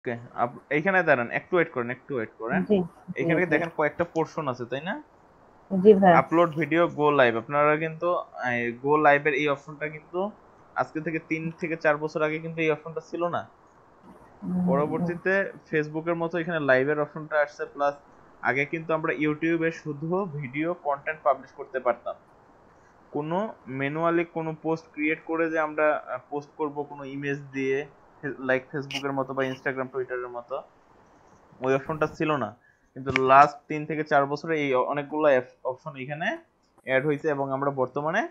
ওকে, এইখানে দাঁড়ান, একটু ওয়েট করেন, একটু ওয়েট করেন। জি জি এখানে জি দেখেন কয়েকটা পোর্শন আছে, তাই না? জি ভাইয়া। আপলোড ভিডিও, গো লাইভ। আপনারা কিন্তু গো লাইভের এই অপশনটা কিন্তু আজকে থেকে 3 থেকে 4 বছর আগে কিন্তু এই অপশনটা ছিল না। পরবর্তীতে ফেসবুকের মতো এখানে লাইভের অপশনটা আসছে, প্লাস আগে কিন্তু আমরা ইউটিউবে শুধু ভিডিও কন্টেন্ট পাবলিশ করতে পারতাম। কোনো ম্যানুয়ালি কোনো পোস্ট ক্রিয়েট করে যে আমরা পোস্ট করব কোনো ইমেজ দিয়ে, লাইক ফেসবুকের মতো বা ইনস্টাগ্রাম টুইটারের মতো, ওই অপশনটা ছিল না। কিন্তু লাস্ট 3 থেকে 4 বছরে এই অনেকগুলো অপশন এখানে অ্যাড হয়েছে, এবং আমরা বর্তমানে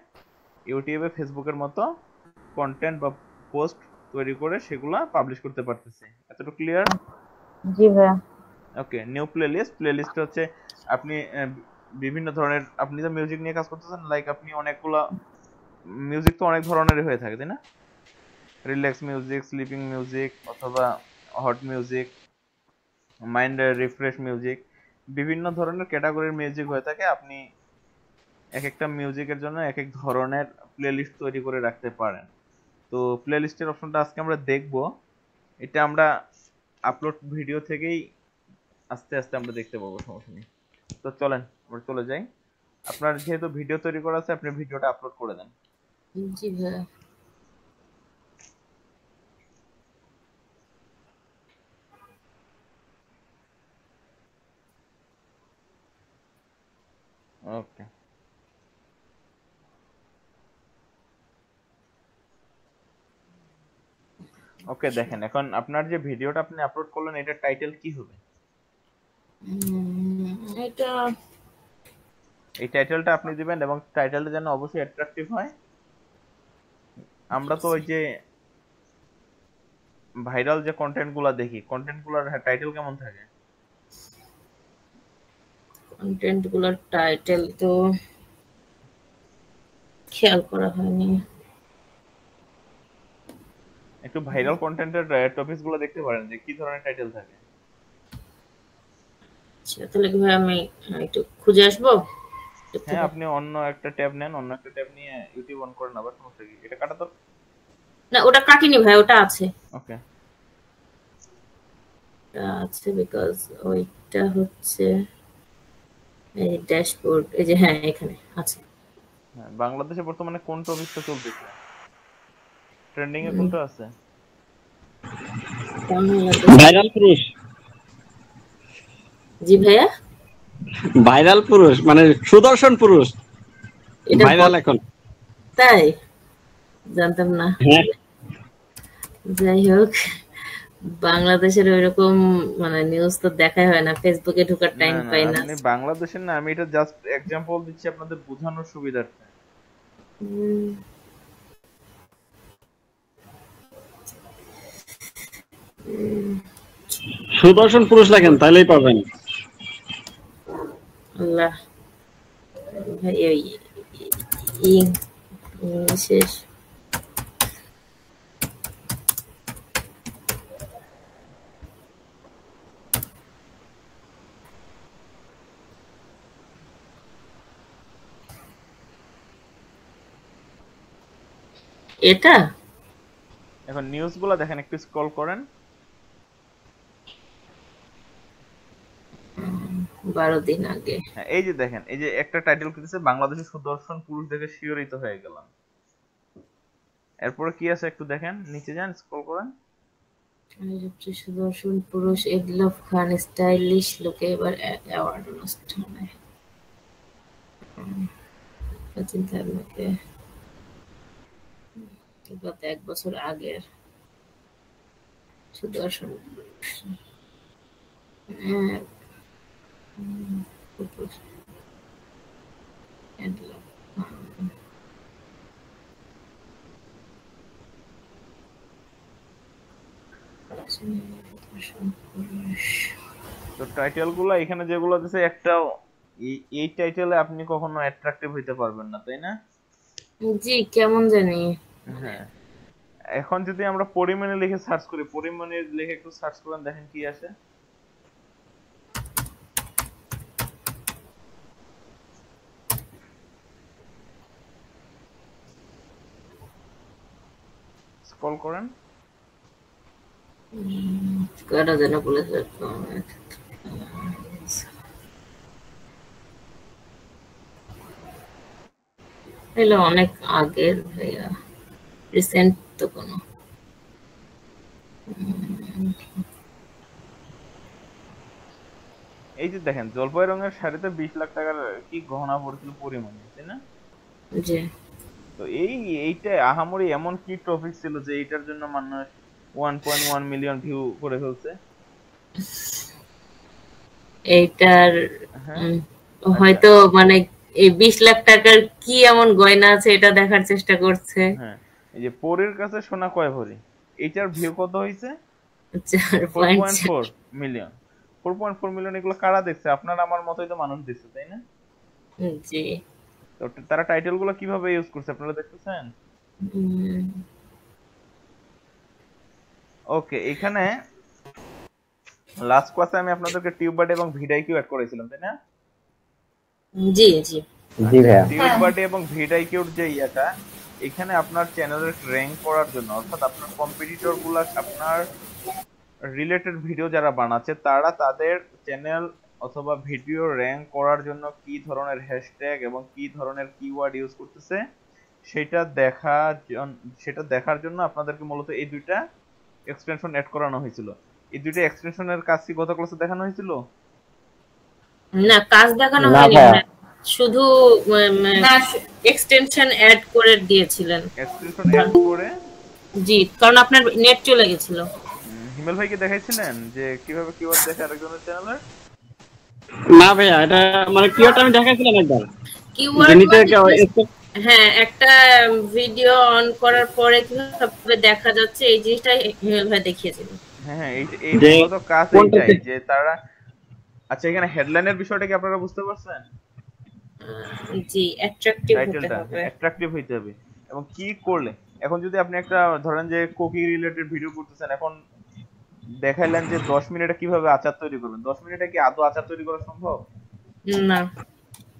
ইউটিউবে ফেসবুকের মতো কন্টেন্ট বা পোস্ট তৈরি করে সেগুলা পাবলিশ করতে পারতেছি। এতটুকু ক্লিয়ার? জি ভাইয়া। ওকে, নিউ প্লেলিস্ট। প্লেলিস্ট হচ্ছে আপনি বিভিন্ন ধরনের, আপনি তো মিউজিক নিয়ে কাজ করতেছেন, লাইক আপনি অনেকগুলা মিউজিক তো অনেক ধরনেরই হয়ে থাকে, তাই না? রিল্যাক্স মিউজিক, স্লিপিং মিউজিক, অথবা hot music, mind refresh music, বিভিন্ন ধরনের ক্যাটাগরির মিউজিক হয়ে থাকে। আপনি এক একটা মিউজিকের জন্য এক এক ধরনের প্লেলিস্ট তৈরি করে রাখতে পারেন। তো প্লেলিস্টের অপশনটা আজকে আমরা দেখব। এটা আমরা আপলোড ভিডিও থেকেই আস্তে আস্তে আমরা দেখতে পাবো, সমস্যা নেই। তো চলেন আমরা চলে যাই। আপনার যেহেতু ভিডিও তৈরি করা আছে, আপনি ভিডিওটা আপলোড করে দেন। জি ভাইয়া। ওকে, ওকে, দেখেন এখন আপনার যে ভিডিওটা আপনি আপলোড করলেন, এটার টাইটেল কি হবে? এটা এই টাইটেলটা আপনি দিবেন, এবং টাইটেলটা যেন অবশ্যই অ্যাট্রাকটিভ হয়। আমরা তো ওই যে ভাইরাল যে কন্টেন্ট গুলা দেখি, কন্টেন্ট গুলার টাইটেল কেমন থাকে? কন্টেন্ট গুলোর টাইটেল তো খেয়াল করা হয়নি। একটু ভাইরাল কন্টেন্টের টপিকস গুলো দেখতে পারেন যে কি ধরনের টাইটেল থাকে। আচ্ছা তাহলে কি ভাই আমি একটু খুঁজে আসবো এর হ্যাঁ, থেকে। আপনি অন্য একটা ট্যাব নেন, অন্য একটা ট্যাব নিয়ে ইউটিউব অন করেন, আবার সমস্যা কি? এটা কাটা তো। না ওটা কাটিনি ভাই, ওটা আছে। ওকে, ওটা আছে বিকজ ওইটা হচ্ছে এই ড্যাশবোর্ড, এই যে হ্যাঁ এখানে আছে। হ্যাঁ, বাংলাদেশে বর্তমানে কোন টপিকটা চলতেছে, ট্রেন্ডিং এ উম, কোনটা আছে? বাংলাদেশে। ভাইরাল পুরুষ। জি ভাইয়া। ভাইরাল পুরুষ মানে সুদর্শন পুরুষ এটা ভাইরাল এখন। তাই জানতাম না। হ্যাঁ, যাই হোক, বাংলাদেশের ওইরকম মানে নিউজ তো দেখাই হয় না, ফেসবুকে ঢোকার না টাইম না, পাই না। আপনি বাংলাদেশের না, আমি এটা জাস্ট এক্সাম্পল দিচ্ছি আপনাদের বোঝানোর সুবিধার্থে। উম, সুদর্শন পুরুষ লেখেন তাহলেই পাবেন। আল্লাহ ভাই ওই বিশেষ এটা এখন নিউজ গুলা দেখেন, একটু স্ক্রল করেন। 12 দিন আগে। হ্যাঁ, এই যে দেখেন, এই যে একটা টাইটেল দিতেছে, বাংলাদেশের সুদর্শন পুরুষ দেখে শিহরিত হয়ে গেলাম। এরপরে কি আছে একটু দেখেন, নিচে যান, স্ক্রল করেন। সবচেয়ে সুদর্শন পুরুষ এডলফ খান স্টাইলিশ লুকে এবার অ্যাওয়ার্ড অনুষ্ঠানে চিন্তা আপনাকে গত 1 বছর আগের সুদর্শন পুরুষ। হ্যাঁ, পুরুষ এডলফ খান। সুদর্শন পুরুষ। তো টাইটেল গুলা এখানে যেগুলো দিছে, একটাও এই টাইটেলে আপনি কখনো অ্যাট্রাকটিভ হইতে পারবেন না, তাই না? জি কেমন জানি মানে হ্যাঁ, এখন যদি আমরা পরিমাণে লিখে সার্চ করি, পরিমাণে লিখে একটু সার্চ করেন, দেখেন কি আসে। স্ক্রল করেন। কয়টা যেন বলেছে, এগুলো অনেক আগের ভাইয়া, রিসেন্ট তো কোনো। এই যে দেখেন জলপাই রঙের শাড়িতে 20 লাখ টাকার কি গহনা পড়ছিল পরিমাণে, তাই না? জি তো এইটা আহামরি এমন কি টপিক ছিল যে এইটার জন্য মানুষ 1.1 মিলিয়ন ভিউ করে ফেলছে? এইটার হ্যাঁ উম, আচ্ছা, হয়তো মানে এই 20 লাখ টাকার কি এমন গয়না আছে এটা দেখার চেষ্টা করছে। হ্যাঁ, এই যে পরীর কাছে সোনা কয় ভরি, এইটার ভিউ কত হইছে? 4.4। 4.4 মিলিয়ন। 4.4 মিলিয়ন, এগুলো কারা দেখছে? আপনার আমার মতোই তো মানুষ দেখছে, তাই না? জি তো তারা টাইটেল গুলো কিভাবে ইউজ করছে আপনারা দেখতেছেন? উম, ওকে, এখানে লাস্ট ক্লাসে আমি আপনাদেরকে টিউববার্ড এবং ভিডাইকিউ অ্যাড করেছিলাম, তাই না? জি জি জি আচ্ছা, ভাইয়া। টিউববার্ড এবং ভিডাইকিউর যে ইয়াটা, এখানে আপনার চ্যানেলের র্যাঙ্ক করার জন্য, অর্থাৎ আপনার কম্পিটিটর গুলা আপনার রিলেটেড ভিডিও যারা বানাচ্ছে তারা তাদের চ্যানেল অথবা ভিডিও র্যাঙ্ক করার জন্য কি ধরনের হ্যাশট্যাগ এবং কি ধরনের কিওয়ার্ড ইউজ করতেছে সেটা সেটা দেখার জন্য আপনাদেরকে মূলত এই দুইটা এক্সটেনশন অ্যাড করানো হয়েছিল। এই দুইটা এক্সটেনশনের কাজ কি গত ক্লাসে দেখানো হয়েছিল? না, কাজ দেখানো না হয়নি ভাইয়া। ভাইয়া। শুধু এক্সটেনশন অ্যাড করে দিয়েছিলেন। এক্সটেনশন অ্যাড করে জি, কারণ আপনার নেট চলে গেছিল। হিমেল ভাইকে দেখাইছিলেন যে কিভাবে কিওয়ার্ড দেখে আরেকজনের চ্যানেলে? না ভাইয়া, এটা মানে কিওয়ার্ড আমি দেখাইছিলাম একবার, যে কিওয়ার্ড নিচে মানে হ্যাঁ, একটা ভিডিও অন করার পরে কিভাবে দেখা যাচ্ছে এই জিনিসটাই হিমেল ভাই দেখিয়েছিল। হ্যাঁ হ্যাঁ, এই যে মূলত কাজ কোনটা এইটাই যে তারা, আচ্ছা এখানে হেডলাইনের বিষয়টা কি আপনারা বুঝতে পারছেন? জি, অ্যাট্রাকটিভ হতে টাইটেলটা হবে। অ্যাট্রাকটিভ হইতে হবে এবং কি করলে, এখন যদি আপনি একটা ধরেন যে কুকি রিলেটেড ভিডিও করতেছেন, এখন দেখাইলেন যে 10 মিনিটে কিভাবে আচার তৈরি করবেন, 10 মিনিটে কি আদৌ আচার তৈরি করা সম্ভব? না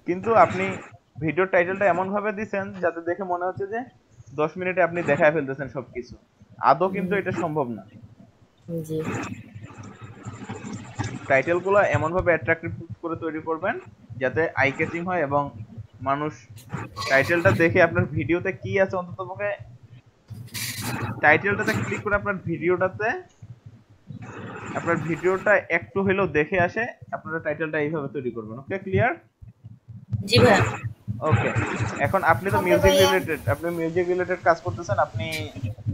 কিন্তু আপনি ভিডিওর টাইটেলটা এমন ভাবে দিছেন যাতে দেখে মনে হচ্ছে যে 10 মিনিটে আপনি দেখায় ফেলতেছেন সবকিছু, আদৌ কিন্তু এটা সম্ভব না। জি টাইটেলগুলো এমন ভাবে অ্যাট্রাকটিভ করে তৈরি করবেন যাতে আই ক্যাচিং হয় এবং মানুষ টাইটেলটা দেখে আপনার ভিডিওতে কি আছে অন্ততপক্ষে টাইটেলটাতে ক্লিক করে আপনার ভিডিওটা একটু হলেও দেখে আসে। আপনারা টাইটেলটা এইভাবে তৈরি করবেন। ওকে, ক্লিয়ার? জি ভাই। ওকে, এখন আপনি তো মিউজিক রিলেটেড কাজ করতেছেন, আপনি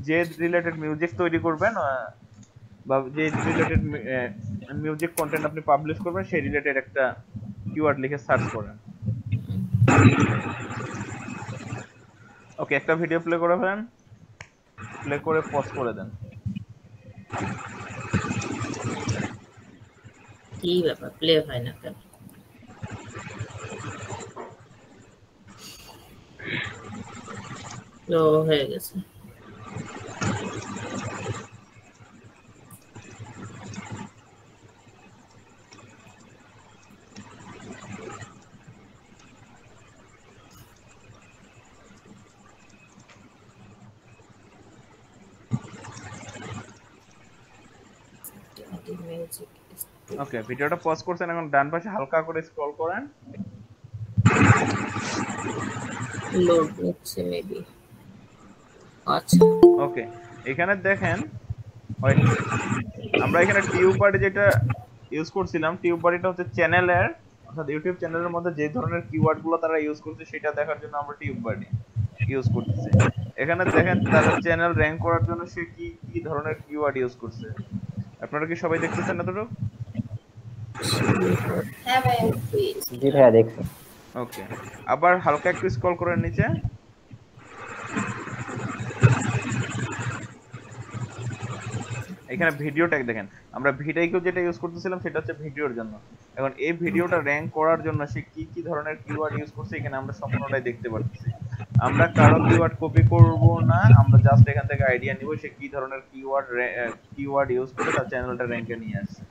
যে রিলেটেড মিউজিক তৈরি করবেন বা যে রিলেটেড মিউজিক কন্টেন্ট আপনি পাবলিশ করবেন সেই রিলেটেড একটা কিওয়ার্ড লিখে সার্চ করেন। ওকে, একটা ভিডিও প্লে করে ফেলেন, প্লে করে পজ করে দেন। কি ব্যাপার, প্লে হয় না কেন? ও, হয়ে গেছে। ওকে, ভিডিওটা পজ করছেন, এখন ডান পাশে হালকা করে স্ক্রল করেন। লোড হচ্ছে মেবি। আচ্ছা ওকে, এখানে দেখেন আমরা এখানে টিউববার্ড যেটা ইউজ করছিলাম, টিউববার্ডটা হচ্ছে চ্যানেলের অর্থাৎ ইউটিউব চ্যানেলের মধ্যে যে ধরনের কিওয়ার্ড গুলো তারা ইউজ করছে সেটা দেখার জন্য আমরা টিউববার্ড ইউজ করতেছি। এখানে দেখেন তাদের চ্যানেল র‍্যাঙ্ক করার জন্য সে কি কি ধরনের কিওয়ার্ড ইউজ করছে। আপনারা কি সবাই দেখতেছেন এতটুকু? হ্যাঁ ভাই। জি ভাইয়া দেখছি। ওকে, আবার হালকা একটু স্ক্রল করেন নিচে। এখানে ভিডিও ট্যাগ দেখেন, আমরা ভিডিও যেটা ইউজ করতেছিলাম সেটা হচ্ছে ভিডিওর জন্য। এখন এই ভিডিওটা র‍্যাঙ্ক করার জন্য সে কি কি ধরনের কিওয়ার্ড ইউজ করছে এখানে আমরা সম্পূর্ণটাই দেখতে পাচ্ছি। আমরা কারো কিওয়ার্ড কপি করব না, আমরা জাস্ট এখান থেকে আইডিয়া নিব সে কি ধরনের কিওয়ার্ড ইউজ করে তার চ্যানেলটা র‍্যাঙ্কে নিয়ে আসছে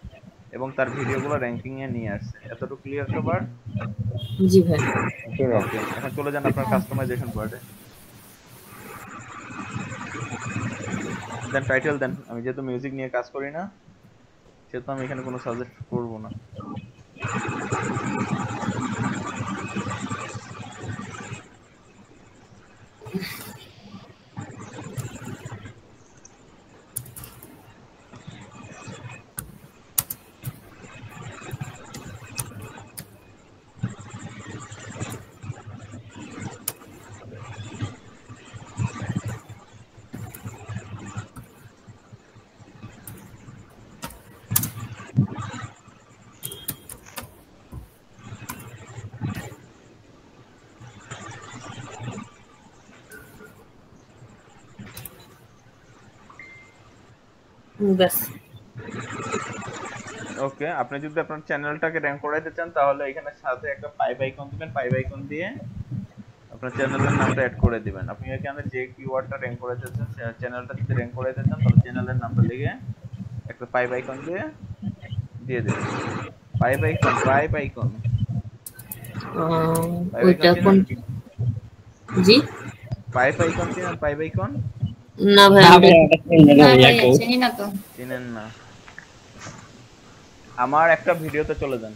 এবং তার ভিডিওগুলো র‍্যাঙ্কিং এ নিয়ে আসছে। এতটুকু ক্লিয়ার সবার? জি ভাই। ওকে, এখন চলে যান আপনার কাস্টমাইজেশন পার্টে। দেন টাইটেল দেন। আমি যেহেতু মিউজিক নিয়ে কাজ করি না সেহেতু আমি এখানে কোনো সাজেস্ট করব না। ব্যাস। ওকে, আপনি যদি আপনার চ্যানেলটাকে র্যাঙ্ক করাইতে চান তাহলে এখানে সাথে একটা পাইপ আইকন দিবেন। পাইপ আইকন দিয়ে আপনার চ্যানেলের নামটা অ্যাড করে দিবেন। আপনি এখানে যে কিওয়ার্ডটা র্যাঙ্ক করাইতে চান, চ্যানেলটা যদি র্যাঙ্ক করাইতে চান তাহলে চ্যানেলের নামটা লিখে একটা পাইপ আইকন দিয়ে দিবেন। পাইপ আইকন, পাইপ আইকন, ওইটা কোন? জি পাইপ আইকন চিনেন? পাইপ আইকন না ভাই, চিনি না তো। চিনেন না? আমার একটা ভিডিওতে চলে যান।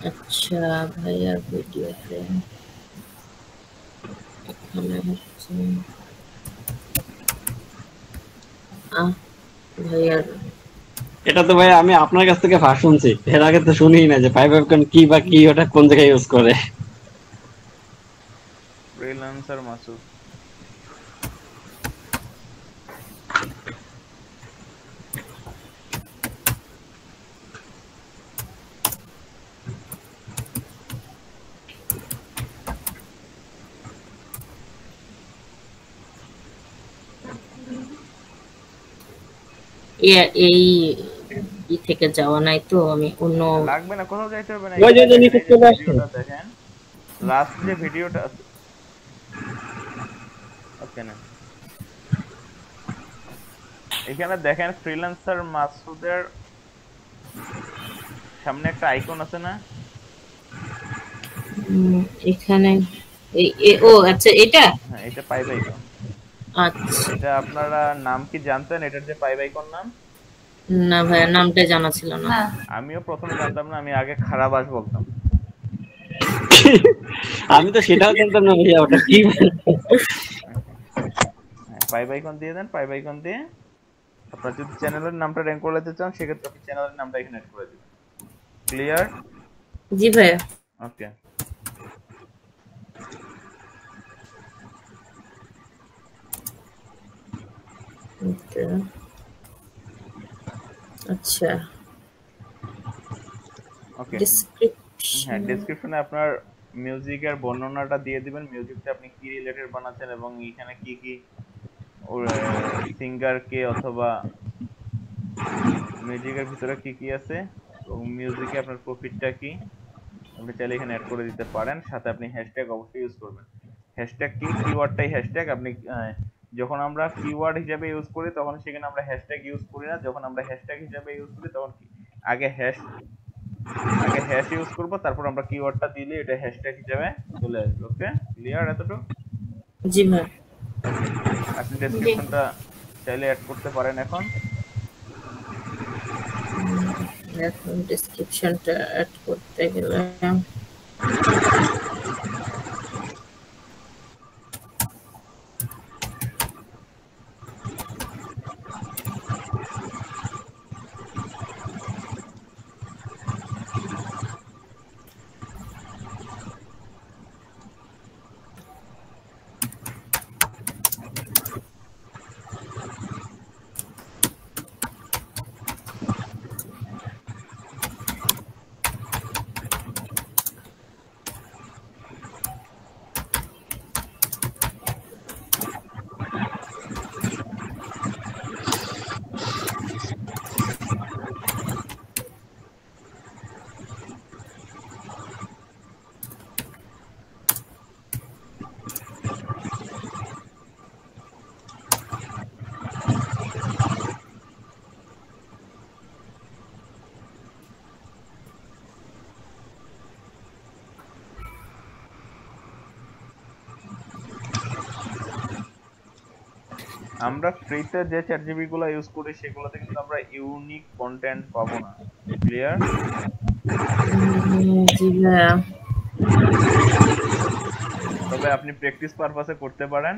আচ্ছা ভাইয়া ভিডিওতে এখানে হচ্ছে ভাইয়া এটা তো ভাই আমি আপনার কাছ থেকে ফার্স্ট শুনছি, এর আগে তো শুনিই না যে পাইপ আইকন কি বা কি, ওটা কোন জায়গায় ইউজ করে। ফ্রিল্যান্সার মাসুদ। এই থেকে যাওয়া নাই তো, আমি অন্য লাগবে না, কোথাও যাইতে হবে না। ওই যে নিচে চলে আসছে। ভিডিওটা দেখেন, লাস্ট যে ভিডিওটা আছে। ওকে না, এখানে দেখেন ফ্রিল্যান্সার মাসুদের সামনে একটা আইকন আছে না? এখানে ও আচ্ছা, এটা হ্যাঁ, এটা পাইপ আইকন। আচ্ছা, এটা আপনারা নাম কি জানতেন এটার যে পাইপ আইকন নাম? না ভাই, নামটা জানা ছিল না। আমিও প্রথমে জানতাম না, আমি আগে খারাবাস বলতাম। আমি তো সেটাও জানতাম না ভাইয়া ওটা কি। পাইপ আইকন দিয়ে দেন। পাইপ আইকন দিয়ে আপনার যদি চ্যানেলের নামটা র্যাঙ্ক করতে চান সেক্ষেত্রে আপনি চ্যানেলের নামটা এখানে অ্যাড করে দিবেন। ক্লিয়ার? জি ভাইয়া। ওকে, আচ্ছা ওকে। ডেসক্রিপশন, হ্যাঁ, ডেসক্রিপশনে আপনার মিউজিকের বর্ণনাটা দিয়ে দিবেন। মিউজিকটা আপনি কি রিলেটেড বানাচ্ছেন এবং এখানে কি কি সিঙ্গার কে অথবা মিউজিকের ভিতরে কি কি আছে এবং মিউজিকে আপনার প্রফিটটা কি আপনি চাইলে এখানে অ্যাড করে দিতে পারেন। সাথে আপনি হ্যাশট্যাগ অবশ্যই ইউজ করবেন। হ্যাশট্যাগ কি? কিওয়ার্ডটাই হ্যাশট্যাগ। আপনি যখন আমরা কিওয়ার্ড হিসেবে ইউজ করি তখন সেখানে আমরা হ্যাশট্যাগ ইউজ করি না। যখন আমরা হ্যাশট্যাগ হিসেবে ইউজ করি তখন আগে হ্যাশ ইউজ করব, তারপর আমরা কিওয়ার্ডটা দিলে এটা হ্যাশট্যাগ হিসেবে চলে আসবে। ওকে, ক্লিয়ার এতটুকু? জি ভাই। আপনি ডেসক্রিপশনটা চাইলে অ্যাড করতে পারেন এখন। এখন ডেসক্রিপশনটা অ্যাড করতে গেলে আমরা ফ্রিতে যে চ্যাট জিবি গুলো ইউজ করি সেগুলোতে কিন্তু আমরা ইউনিক কন্টেন্ট পাবো না। ক্লিয়ার? জি ভাইয়া। তবে আপনি প্র্যাকটিস পারপাসে করতে পারেন।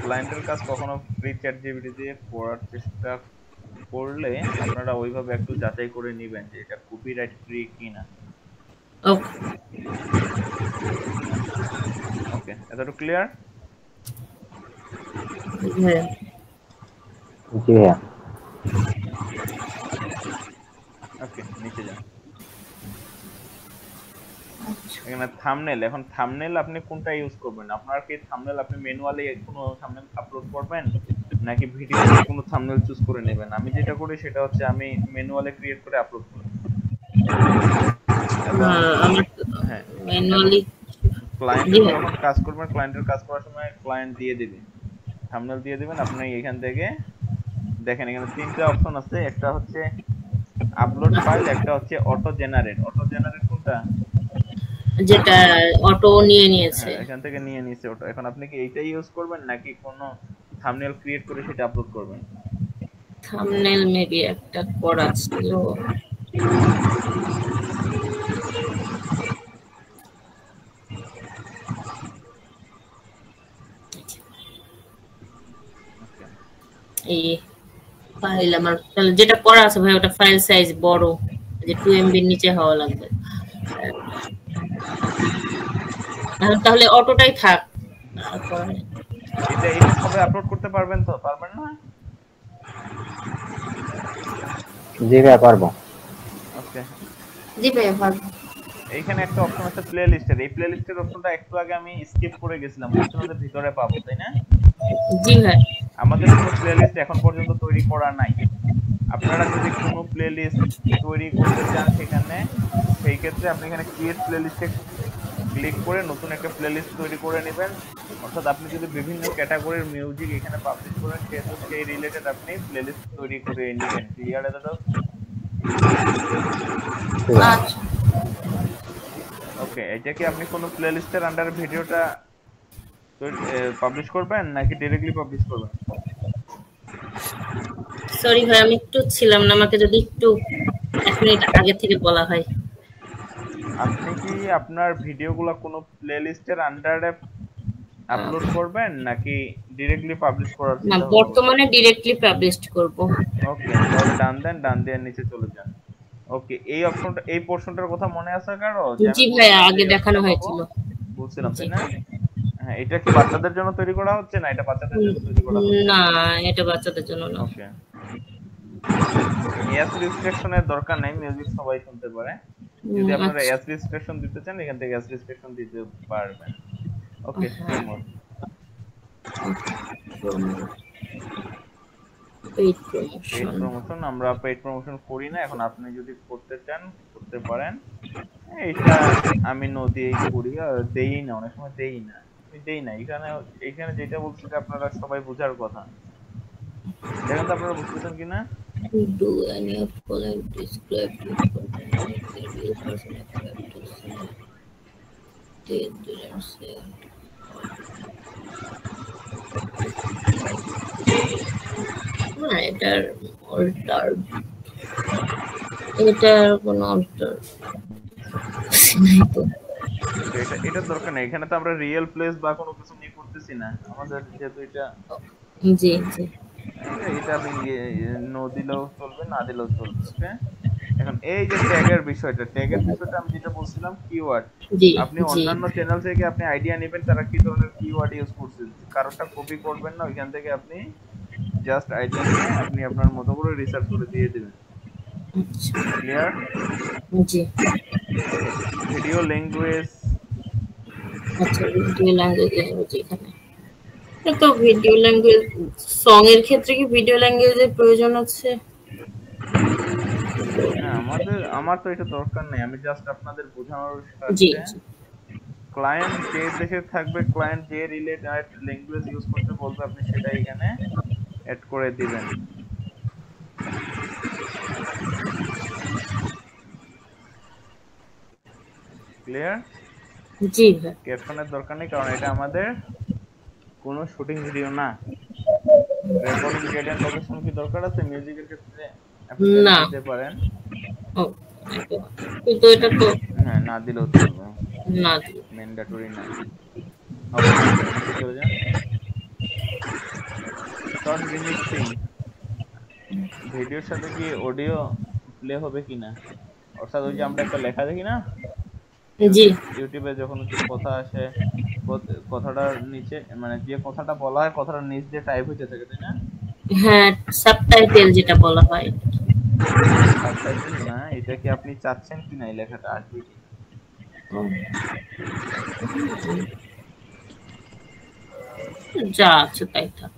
ক্লায়েন্টের কাজ কখনো ফ্রি চ্যাট জিপিটি দিয়ে করার চেষ্টা করলে আপনারা ওইভাবে একটু যাচাই করে নেবেন যে এটা কপিরাইট ফ্রি কিনা। ওকে ওকে, এতটুকু ক্লিয়ার? ভাইয়া। জি ভাইয়া। ওকে, নিচে যান। এখানে থাম্বনেল, এখন থাম্বনেল আপনি কোনটা ইউজ করবেন? আপনার কি থাম্বনেল আপনি ম্যানুয়ালি কোনো থাম্বনেল আপলোড করবেন নাকি ভিডিওতে কোনো থাম্বনেল চুজ করে নেবেন? আমি যেটা করি সেটা হচ্ছে আমি ম্যানুয়ালি ক্রিয়েট করে আপলোড করি। আমি হ্যাঁ, ম্যানুয়ালি ক্লায়েন্টের যখন কাজ করবেন, ক্লায়েন্টের কাজ করার সময় ক্লায়েন্ট দিয়ে দিবে থাম্বনেল দিয়ে দিবেন। আপনি এখান থেকে দেখেন এখানে তিনটা অপশন আছে, একটা হচ্ছে আপলোড ফাইল, একটা হচ্ছে অটো জেনারেট। অটো জেনারেট কোনটা? যেটা অটো নিয়ে নিয়েছে। হ্যাঁ, এখান থেকে নিয়ে নিছে অটো। এখন আপনি কি এইটা ইউজ করবেন নাকি কোনো থাম্বনেল ক্রিয়েট করে সেটা আপলোড করবেন? থাম্বনেল মেবি একটা করা ছিল। এই ফাইল আমার তাহলে যেটা করা আছে ভাই ওটা ফাইল সাইজ বড়, যে 2 MB এর নিচে হওয়া লাগবে। তাহলে অটোটাই থাক। এটা সবাই আপলোড করতে পারবেন তো? পারবেন না? জি ভাইয়া পারবো। ওকে, জি ভাইয়া পারবো। এইখানে একটা অপশন আছে প্লেলিস্টের। এই প্লেলিস্টের অপশনটা একটু আগে আমি স্কিপ করে গেছিলাম, অপশনের ভিতরে পাবো, তাই না? জি ভাই। আমাদের কোনো প্লেলিস্ট এখন পর্যন্ত তৈরি করা নাই। আপনারা যদি কোনো প্লেলিস্ট তৈরি করতে চান সেখানে, সেই ক্ষেত্রে আপনি এখানে ক্রিয়েট প্লেলিস্টে ক্লিক করে নতুন একটা প্লেলিস্ট তৈরি করে নেবেন। অর্থাৎ আপনি যদি বিভিন্ন ক্যাটাগরির মিউজিক এখানে পাবলিশ করেন সেহেতু সেই রিলেটেড আপনি প্লেলিস্ট তৈরি করে নেবেন। ক্লিয়ার? এটা তো আচ্ছা ওকে। এটা কি আপনি কোনো প্লেলিস্টের আন্ডারে ভিডিওটা পাবলিশ করবেন নাকি ডাইরেক্টলি পাবলিশ করবেন? সরি ভাই আমি একটু ছিলাম না, আমাকে যদি একটু 1 মিনিট আগে থেকে বলা হয়। আপনি কি আপনার ভিডিওগুলো কোনো প্লেলিস্টের আন্ডারে আপলোড করবেন নাকি ডাইরেক্টলি পাবলিশ করার না, চিন্তা ভাবনা? বর্তমানে ডাইরেক্টলি পাবলিশড করব। ওকে, তাহলে ডান দেন, ডান দিয়ে নিচে চলে যান। ওকে, এই অপশনটা, এই পোরশনটার কথা মনে আছে কারো? জি ভাই আগে দেখানো হয়েছিল। বলছিলাম তাই না? হ্যাঁ, এটা কি বাচ্চাদের জন্য তৈরি করা হচ্ছে না এটা বাচ্চাদের জন্য তৈরি করা হচ্ছে? না, এটা বাচ্চাদের জন্য না। ওকে, এস রেস্ট্রিকশনের দরকার নাই, মিউজিক সবাই শুনতে পারে। যদি আপনারা এস রেস্ট্রিকশন দিতে চান এখান থেকে এস রেস্ট্রিকশন দিতে পারবেন। ওকে, প্রমোট। পেইড পেইড প্রমোশন আমরা পেইড প্রমোশন করি না। এখন আপনি যদি করতে চান করতে পারেন। এইটা আমি নদিয়েই করি, দেই না, অনেক সময় দেই না। আমি দেই না। এখানে যেটা বলছি যে আপনারা সবাই বোঝার কথা। দেখেন তো আপনারা বুঝতেছেন কিনা? Do any of following describe this content the real person expect to see? They didn't say. না, এটার অল্টার, এটার কোনো অল্টার নাই তো। এটা দরকার নেই। এখানে তো আমরা রিয়েল প্লেস বা কোনো কিছু নিয়ে করতেছি না। আমাদের যেহেতু এটা জি জি এটা আপনি নো দিলেও চলবে, না দিলেও চলবে। ওকে, এখন এই যে ট্যাগের বিষয়টা আমি যেটা বলছিলাম কিওয়ার্ড। জি আপনি অন্যান্য চ্যানেল থেকে আপনি আইডিয়া নেবেন তারা কি ধরনের কিওয়ার্ড ইউজ করছে, কারোটা কপি করবেন না। ওইখান থেকে আপনি জাস্ট আইডিয়া নিয়ে আপনি আপনার মতো করে রিসার্চ করে দিয়ে দিবেন। ক্লিয়ার? জি ভিডিও ল্যাঙ্গুয়েজ, আচ্ছা ভিডিও ল্যাঙ্গুয়েজ এখানে তো ভিডিও ল্যাঙ্গুয়েজ সং এর ক্ষেত্রে কি ভিডিও ল্যাঙ্গুয়েজের প্রয়োজন আছে? আমার তো এটা দরকার নেই, আমি জাস্ট আপনাদের বোঝানোর জি স্বার্থে ক্লায়েন্ট যে দেশে থাকবে, ক্লায়েন্ট যে রিলেটেড ল্যাঙ্গুয়েজ ইউজ করতে বলবে আপনি সেটা এখানে অ্যাড করে দিবেন। ক্লিয়ার? জি ভাই ক্যাপশনের দরকার নেই কারণ এটা আমাদের কোনো শুটিং ভিডিও না। রেকর্ডিং ডেট এন্ড লোকেশন কি দরকার আছে মিউজিকের ক্ষেত্রে? আপনি চাইলে না। দিতে পারেন। ও, কিন্তু এটা তো হ্যাঁ, না দিলেও চলবে, না। ম্যান্ডেটরি না। ওকে, নিচে চলে যান। শর্ট রিমিক্সিং, ভিডিওর সাথে কি অডিও প্লে হবে কিনা, অর্থাৎ ওই যে আমরা একটা লেখা দেখি না জি। ইউটিউবে যখন হচ্ছে কথা আসে, কথাটার নিচে মানে যে কথাটা বলা হয় কথাটার নিচ দিয়ে টাইপ হইতে থাকে, তাই না? হ্যাঁ, সাবটাইটেল যেটা বলা হয়। সাবটাইটেল না, এটা কি আপনি চাচ্ছেন কিনা এই লেখাটা আসবে কিনা? যা আছে তাই থাক।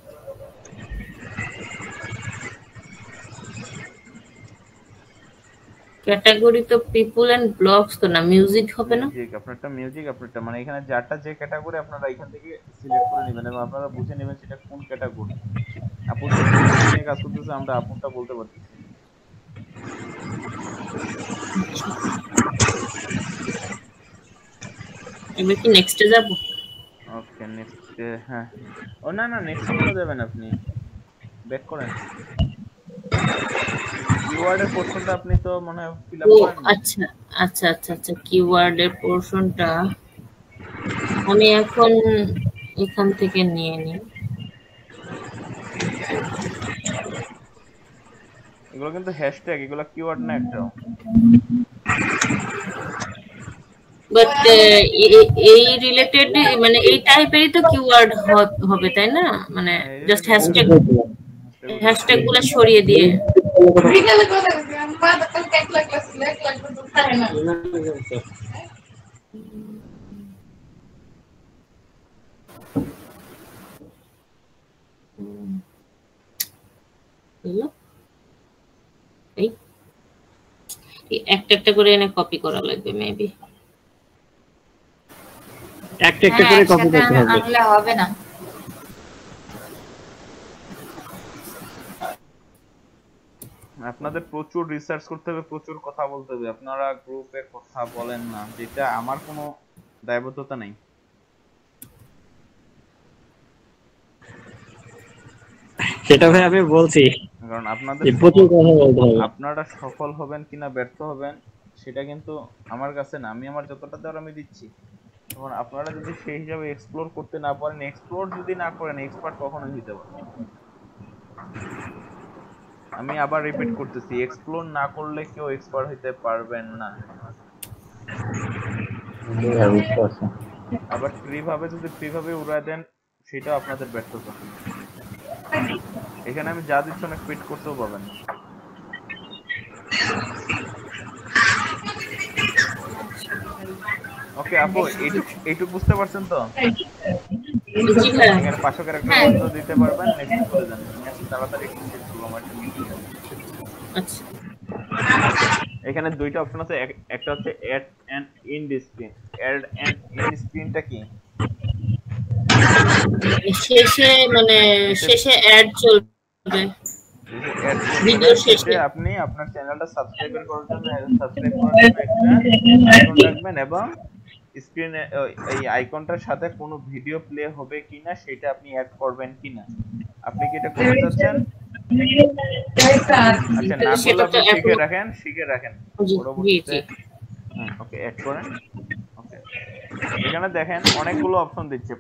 ক্যাটাগরি তো পিপল এন্ড ব্লগস তো না, মিউজিক হবে না? মিউজিক, আপনারটা মিউজিক, আপনারটা মানে এখানে যারটা যে ক্যাটাগরি আপনারা এখান থেকে সিলেক্ট করে নেবেন এবং আপনারা বুঝে নেবেন সেটা কোন ক্যাটাগরি। আপু নিয়ে কাজ করতেছে, আমরা আপুটা বলতে পারতেছি। এবার কি নেক্সটে যাব? ওকে, নেক্সট। হ্যাঁ, ও না না, নেক্সট কেন যাবেন আপনি, ব্যাক করেন। কিওয়ার্ডের পোরশনটা আপনি তো মনে হয় ফিল আপ ও করেন। আচ্ছা আচ্ছা আচ্ছা আচ্ছা, কিওয়ার্ডের পোরশনটা আমি এখন এখান থেকে নিয়ে নিই। এগুলো কিন্তু হ্যাশট্যাগ, এগুলো কিওয়ার্ড না একটাও। বাট এই রিলেটেড মানে এই টাইপেরই তো কিওয়ার্ড হবে তাই না, মানে জাস্ট হ্যাশট্যাগ গুলো সরিয়ে দিয়ে। বুঝলো? এই একটা একটা করে এনে কপি করা লাগবে মেবি। একটা একটা করে কপি করতে হবে, আনলে হবে না। আপনাদের প্রচুর রিসার্চ করতে হবে, প্রচুর কথা বলতে হবে। আপনারা গ্রুপে কথা বলেন না, যেটা আমার কোনো দায়বদ্ধতা নেই। সেটা ভাই আমি বলছি, কারণ আপনাদের প্রচুর কথা বলতে হবে। আপনারা সফল হবেন কিনা ব্যর্থ হবেন সেটা কিন্তু আমার কাছে না, আমি আমার যতটা দেওয়ার আমি দিচ্ছি। তখন আপনারা যদি সেই হিসাবে এক্সপ্লোর করতে না পারেন, এক্সপ্লোর যদি না করেন, এক্সপার্ট কখনোই হতে পারবেন না। আমি আবার রিপিট করতেছি, এক্সপ্লোর না করলে কেউ এক্সপার্ট হতে পারবেন না। আবার ফ্রিভাবে যদি ফ্রিভাবে উড়ায় দেন সেটাও আপনাদের ব্যর্থতা। এখানে আমি যা দিচ্ছি অনেক পেড করতেও পাবেন। ওকে আপু, এইটুকু বুঝতে পারছেন তো? এখানে 500 ক্যারেক্টার পর্যন্ত দিতে পারবেন। নেক্সট চলে যান, নেক্সট তাড়াতাড়ি একটু শেষ করব, আমার একটা মিটিং আছে। আচ্ছা, এখানে দুইটা অপশন আছে, একটা হচ্ছে add and end screen. Add and end স্ক্রিনটা কি? শেষে মানে শেষে অ্যাড চলবে ভিডিও শেষে। আপনি আপনার চ্যানেলটা সাবস্ক্রাইব করার জন্য একটা আইকন রাখবেন এবং স্ক্রিনে এই আইকনটার সাথে কোনো ভিডিও প্লে হবে কিনা সেটা আপনি অ্যাড করবেন কিনা। আপনি কি এটা করতে চাচ্ছেন? আচ্ছা, না করলে আপনি শিখে রাখেন পরবর্তীতে। ওকে, অ্যাড করেন। ওকে, এখানে দেখেন অনেকগুলো অপশন দিচ্ছে।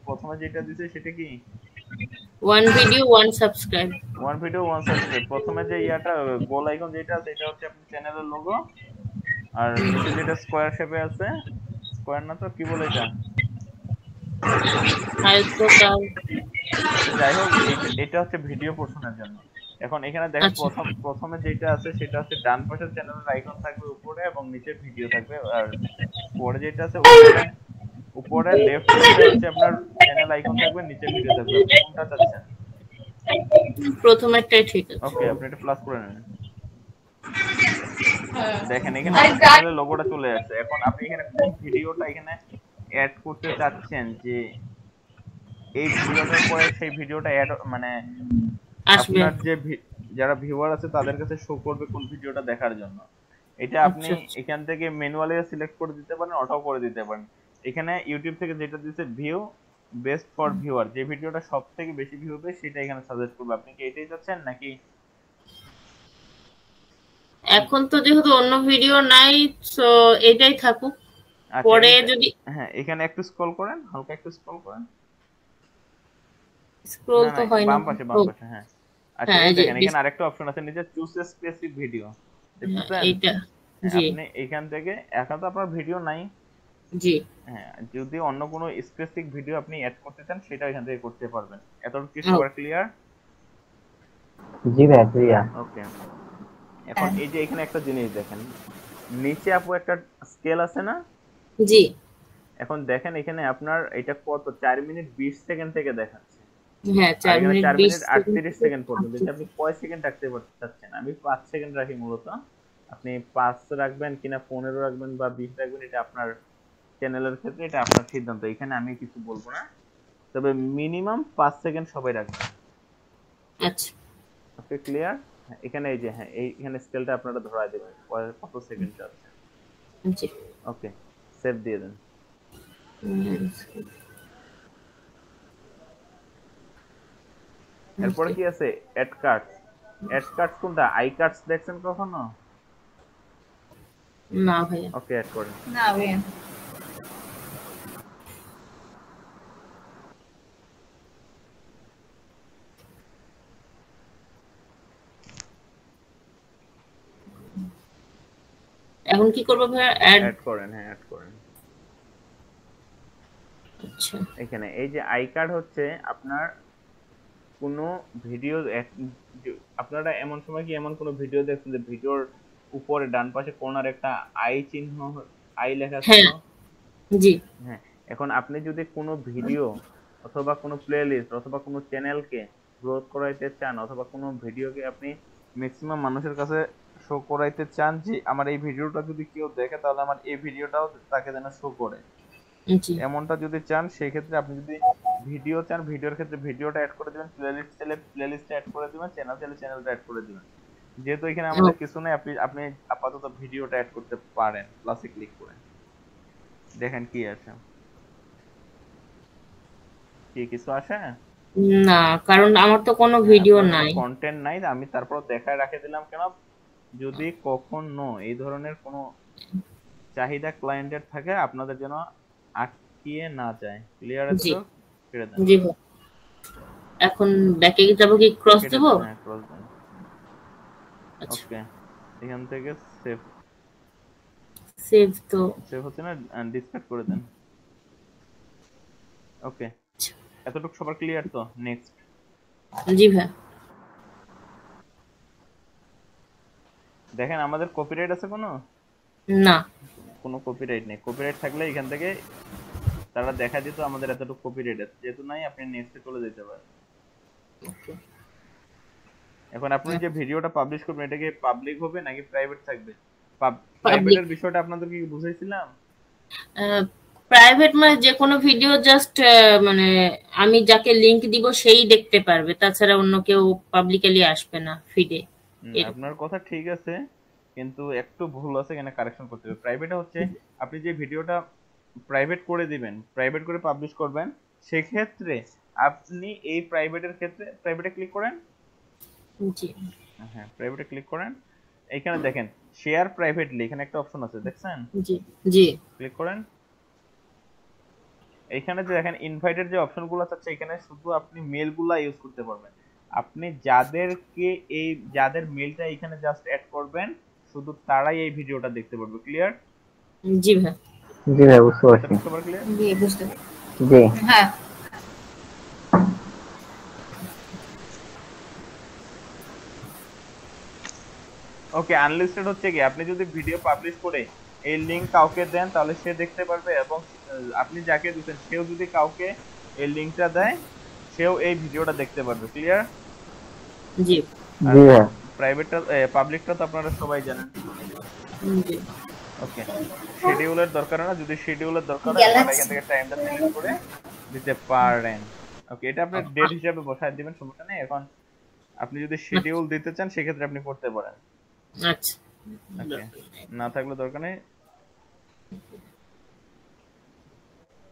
প্রথমে যেটা দিচ্ছে সেটা কি? One video one subscribe. One video one subscribe. প্রথমে যে ইয়াটা গোল আইকন যেটা আছে এটা হচ্ছে আপনার চ্যানেলের লোগো, আর নিচে যেটা স্কয়ার শেপে আছে, স্কয়ার না তো কি বলে এটা, যাই হোক এটা হচ্ছে ভিডিও পোরশনের জন্য। এখন এখানে দেখেন প্রথমে যেটা আছে সেটা হচ্ছে ডান পাশের চ্যানেলের আইকন থাকবে উপরে এবং নিচে ভিডিও থাকবে, আর পরে যেটা আছে উপরে লেফট সাইডে হচ্ছে আপনার চ্যানেল আইকন থাকবে, নিচে ভিডিও থাকবে। আপনি কোনটা চাচ্ছেন? প্রথমেরটাই ঠিক আছে। ওকে, আপনি এটা প্লাস করে নেন। দেখেন এখানে চ্যানেলের লোগোটা চলে আসছে। এখন আপনি এখানে কোন ভিডিওটা এখানে অ্যাড করতে চাচ্ছেন, যে এই ভিডিওটার পরে সেই ভিডিওটা অ্যাড মানে আসবে, আপনার যে যারা ভিউয়ার আছে তাদের কাছে শো করবে কোন ভিডিওটা দেখার জন্য। এটা আপনি এখান থেকে ম্যানুয়ালি সিলেক্ট করে দিতে পারেন, অটো করে দিতে পারেন। এখানে ইউটিউব থেকে যেটা দিয়েছে ভিউ বেস্ট ফর ভিউয়ার, যে ভিডিওটা সবথেকে বেশি ভিউ হবে সেটা এখানে সাজেস্ট করবে। আপনি কি এটাই চাচ্ছেন নাকি? এখন তো যেহেতু অন্য ভিডিও নাই, সো এটাই থাকুক। আচ্ছা পরে যদি হ্যাঁ, এখানে একটু স্ক্রল করেন, হালকা একটু স্ক্রল করেন। স্ক্রোল না তো না, হয় না। বাম পাশে বাম পাশে, হ্যাঁ। আচ্ছা, হ্যাঁ, এই এই যে দেখেন এখানে আরেকটা অপশন আছে নিচে, চুজ এ স্পেসিফিক ভিডিও, হ্যাঁ, দেখতেছেন? এইটা। হ্যাঁ, জি আপনি এখান থেকে, এখন তো আপনার ভিডিও নাই, জি। হ্যাঁ, যদি অন্য কোনো স্পেসিফিক ভিডিও আপনি অ্যাড করতে চান সেটা এখান থেকে করতে পারবেন। এতটুকু কি ও, সবার ক্লিয়ার? জি ভাইয়া ক্লিয়ার। ওকে, এখন এই যে এখানে একটা জিনিস দেখেন, নিচে আপু একটা স্কেল আছে না? জি এখন দেখেন এখানে আপনার এটা কত, 4 মিনিট 20 সেকেন্ড থেকে দেখাচ্ছে, হ্যাঁ, আর 4 এখানে মিনিট 4 20 মিনিট সেকেন্ড 38 থেকে সেকেন্ড পর্যন্ত। এটা আপনি কয় সেকেন্ড রাখতে চাচ্ছেন? আমি 5 সেকেন্ড রাখি মূলত। আপনি 5 রাখবেন কিনা 15 রাখবেন বা 20 রাখবেন, এটা আপনার চ্যানেলের ক্ষেত্রে, এটা আপনার সিদ্ধান্ত, এখানে আমি কিছু বলবো না। তবে মিনিমাম 5 সেকেন্ড সবাই রাখবেন। আচ্ছা ওকে, ক্লিয়ার? এখানে এই যে, হ্যাঁ, এখানে স্কেলটা আপনারা ধরায় দেবেন কত সেকেন্ড যাচ্ছে। জি। ওকে, সেভ দিয়ে দেন। এরপরে কি আছে? Add cards. অ্যাড কার্ডস কোনটা? আই কার্ডস দেখছেন কখনো? না ভাইয়া। ওকে, অ্যাড করেন। না ভাইয়া। এখন কি করবো ভাইয়া? অ্যাড। অ্যাড করেন, হ্যাঁ, অ্যাড করেন। আচ্ছা এখানে এই যে আই কার্ড হচ্ছে আপনার কোনো ভিডিও, আপনারা এমন সময় কি এমন কোনো ভিডিও দেখছেন যে ভিডিওর উপরে ডান পাশে কোণার একটা আই চিহ্ন, আই লেখা ছিল? হ্যাঁ জি হ্যাঁ, এখন আপনি যদি কোনো ভিডিও অথবা কোনো প্লেলিস্ট অথবা কোনো চ্যানেলকে গ্রোথ করাইতে চান, অথবা কোনো ভিডিওকে আপনি ম্যাক্সিমাম মানুষের কাছে শো করাইতে চান যে আমার এই ভিডিওটা যদি কেউ দেখে তাহলে আমার এই ভিডিওটাও তাকে যেন শো করে, জি এমনটা যদি চান, সেই ক্ষেত্রে আপনি যদি ভিডিও চান, ভিডিওর ক্ষেত্রে ভিডিওটা অ্যাড করে দিবেন, প্লেলিস্ট চাইলে প্লেলিস্টটা অ্যাড করে দিবেন, চ্যানেল চাইলে চ্যানেলটা অ্যাড করে দিবেন। যেহেতু এখানে আমাদের কিছু নেই, আপনি আপনি আপাতত ভিডিওটা অ্যাড করতে পারেন, প্লাসে ক্লিক করে দেখেন কি আছে, কি কিছু আসে? না, কারণ আমার তো কোনো হ্যাঁ, ভিডিও আপনার কোনো নাই। কন্টেন্ট নাই, আমি তারপর দেখায় রাখে দিলাম কেন, যদি কখনো এই ধরনের কোনো চাহিদা ক্লায়েন্টের থাকে আপনাদের যেন আটকিয়ে না যায়। ক্লিয়ার আছে জি তো? কেটে দেন, জি ভাই। এখন ব্যাকে যাব কি ক্রস কেটে দেব? দেন, হ্যাঁ, ক্রস দেন। আচ্ছা ওকে, এখান থেকে সেভ, সেভ তো। সেভ হচ্ছে না, ডিসকার্ড করে দেন। ওকে, এতটুকু সবার ক্লিয়ার তো? নেক্সট। জি ভাই। দেখেন আমাদের কপিরাইট আছে কোনো? না। কোনো কপিরাইট নেই। কপিরাইট থাকলে এখান থেকে তারা দেখা দিত আমাদের এতটুকু কপিরাইট আছে, যেহেতু নাই আপনি নেক্সটে চলে যেতে পারেন। এখন আপনি যে ভিডিওটা পাবলিশ করবেন এটা কি পাবলিক হবে নাকি প্রাইভেট থাকবে? প্রাইভেটের বিষয়টা আপনাদেরকে কি বুঝাইছিলাম? প্রাইভেট মানে যে কোনো ভিডিও জাস্ট মানে আমি যাকে লিংক দিব সেই দেখতে পারবে, তাছাড়া অন্য কেউ পাবলিকালি আসবে না ফিডে। আপনার কথা ঠিক আছে, কিন্তু একটু ভুল আছে, এখানে কারেকশন করতে হবে। প্রাইভেটে হচ্ছে আপনি যে ভিডিওটা প্রাইভেট করে দিবেন, প্রাইভেট করে পাবলিশ করবেন, সেক্ষেত্রে আপনি এই প্রাইভেটের ক্ষেত্রে প্রাইভেটে ক্লিক করেন। জি হ্যাঁ, প্রাইভেটে ক্লিক করেন, এখানে দেখেন শেয়ার প্রাইভেটলি, এখানে একটা অপশন আছে, দেখছেন? জি জি ক্লিক করেন। এখানে যে দেখেন ইনভাইটেড যে অপশনগুলো আছে, এখানে শুধু আপনি মেলগুলা ইউজ করতে পারবেন। আপনি যাদেরকে এই যাদের মেলটা এখানে জাস্ট অ্যাড করবেন, শুধু তারাই এই ভিডিওটা দেখতে পারবে। ক্লিয়ার? জি ভাই। জি ভাই বুঝতে পারছি। সবার ক্লিয়ার? জি বুঝতে পারছি। জি হ্যাঁ ওকে, আনলিস্টেড হচ্ছে কি আপনি যদি ভিডিও পাবলিশ করে এই লিংক কাউকে দেন তাহলে সে দেখতে পারবে, এবং আপনি যাকে দিচ্ছেন সেও যদি কাউকে এই লিংকটা দেয় সেও এই ভিডিওটা দেখতে পারবে। ক্লিয়ার? জি আর জি ভাই প্রাইভেটটা পাবলিকটা তো আপনারা সবাই জানেন। জি ওকে, শিডিউলের দরকার না, যদি শিডিউলের দরকার হয় আপনারা এখান থেকে টাইমটা সিলেক্ট করে দিতে পারেন। ওকে, এটা আপনি ডেট হিসাবে বসায় দিবেন, সমস্যা নেই। এখন আপনি যদি শিডিউল দিতে চান সেক্ষেত্রে আপনি করতে পারেন। আচ্ছা ওকে, না থাকলে দরকার নেই।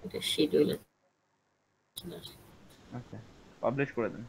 এটা শিডিউল। ওকে, পাবলিশ করে দেন।